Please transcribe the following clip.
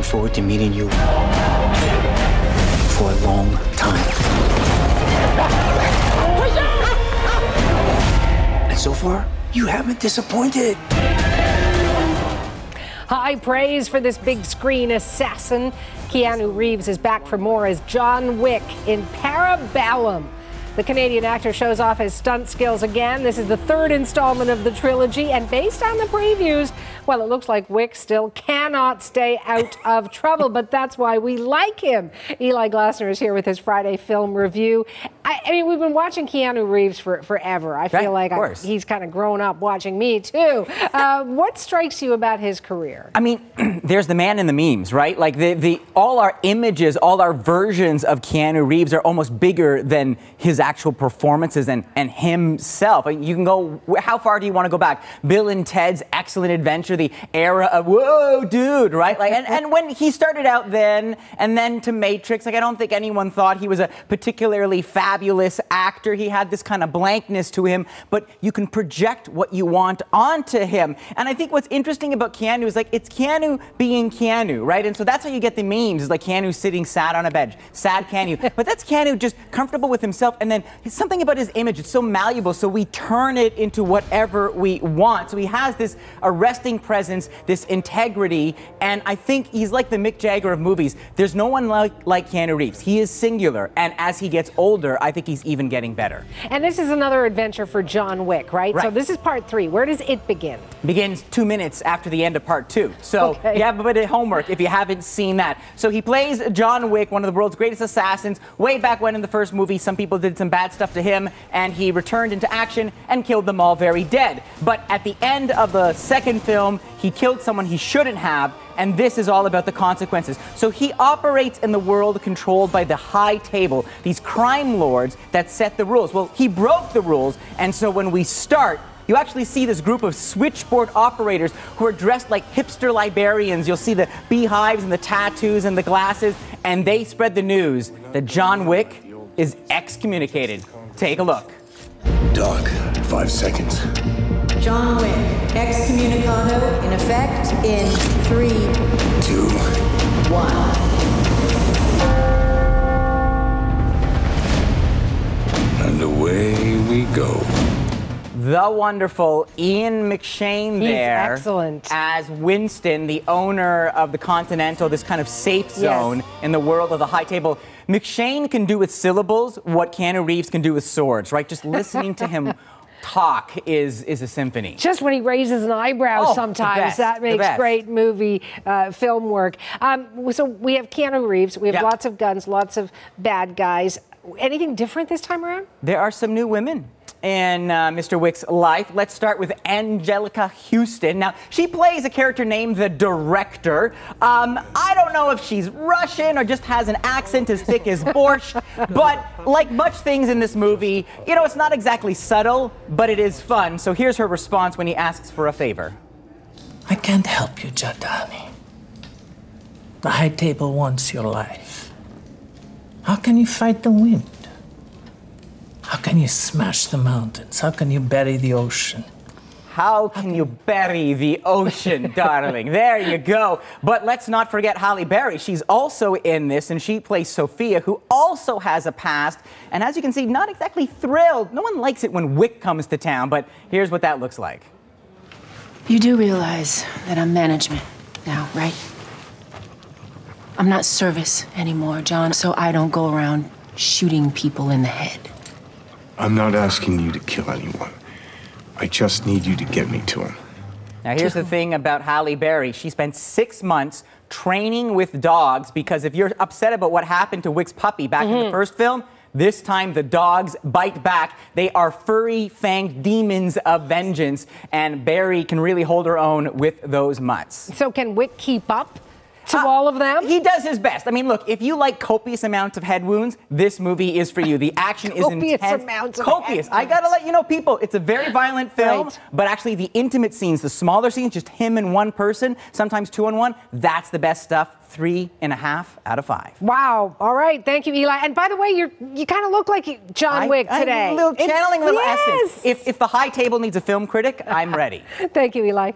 forward to meeting you for a long time. And so far, you haven't disappointed. High praise for this big screen assassin. Keanu Reeves is back for more as John Wick in Parabellum. The Canadian actor shows off his stunt skills again. This is the third installment of the trilogy, and based on the previews, well, it looks like Wick still cannot stay out of trouble, but that's why we like him. Eli Glasner is here with his Friday film review. I mean, we've been watching Keanu Reeves forever. I feel like he's kind of grown up watching me, too. What strikes you about his career? I mean, there's the man in the memes, right? Like, all our images, all our versions of Keanu Reeves are almost bigger than his actual performances and himself. You can go, how far do you want to go back? Bill and Ted's Excellent Adventure, the era of, whoa, dude, right? Like, and when he started out then, and then to Matrix, like, I don't think anyone thought he was a particularly fabulous actor. He had this kind of blankness to him, but you can project what you want onto him. And I think what's interesting about Keanu is, like, it's Keanu being Keanu, right? And so that's how you get the memes, is like Keanu sitting sad on a bench. Sad Keanu. But that's Keanu just comfortable with himself, and then something about his image, it's so malleable, so we turn it into whatever we want. So he has this arresting presence, this integrity, and I think he's like the Mick Jagger of movies. There's no one like Keanu Reeves. He is singular, and as he gets older, I think he's even getting better. And this is another adventure for John Wick, right? So this is part 3. Where does it begin? Begins 2 minutes after the end of part 2. So you have a bit of homework if you haven't seen that. So he plays John Wick, one of the world's greatest assassins. Way back when in the first movie, some people did some bad stuff to him, and he returned into action and killed them all very dead. But at the end of the second film, he killed someone he shouldn't have, and this is all about the consequences. So he operates in the world controlled by the high table, these crime lords that set the rules. Well, he broke the rules, and so when we start, you actually see this group of switchboard operators who are dressed like hipster librarians. You'll see the beehives and the tattoos and the glasses, and they spread the news that John Wick is excommunicated. Take a look. Dog, 5 seconds. John Wick, excommunicado in effect in 3, 2, 1. And away we go. The wonderful Ian McShane there. He's excellent. As Winston, the owner of the Continental, this kind of safe zone in the world of the high table. McShane can do with syllables what Keanu Reeves can do with swords, right? Just listening to him talk is a symphony. Just when he raises an eyebrow sometimes, that makes great movie film work. So we have Keanu Reeves, we have lots of guns, lots of bad guys. Anything different this time around? There are some new women in Mr. Wick's life. Let's start with Angelica Houston. Now, she plays a character named the Director. I don't know if she's Russian or just has an accent as thick as borscht, but like much things in this movie, you know, it's not exactly subtle, but it is fun. So here's her response when he asks for a favor. I can't help you, Jadani. The high table wants your life. How can you fight the wind? How can you smash the mountains? How can you bury the ocean? How can you bury the ocean, darling? There you go. But let's not forget Halle Berry. She's also in this, and she plays Sophia, who also has a past. And as you can see, not exactly thrilled. No one likes it when Wick comes to town, but here's what that looks like. You do realize that I'm management now, right? I'm not service anymore, John, so I don't go around shooting people in the head. I'm not asking you to kill anyone. I just need you to get me to him. Now, here's the thing about Halle Berry. She spent 6 months training with dogs because if you're upset about what happened to Wick's puppy back in the first film, this time the dogs bite back. They are furry, fanged demons of vengeance, and Berry can really hold her own with those mutts. So can Wick keep up to all of them? He does his best. I mean, look, if you like copious amounts of head wounds, this movie is for you. The action is intense. Copious amounts of copious. I gotta let you know, people, it's a very violent film, but actually the intimate scenes, the smaller scenes, just him and one person, sometimes 2 on 1, that's the best stuff. 3.5 out of 5. Wow. All right. Thank you, Eli. And by the way, you kind of look like John Wick today. Channeling a little essence. If the high table needs a film critic, I'm ready. Thank you, Eli.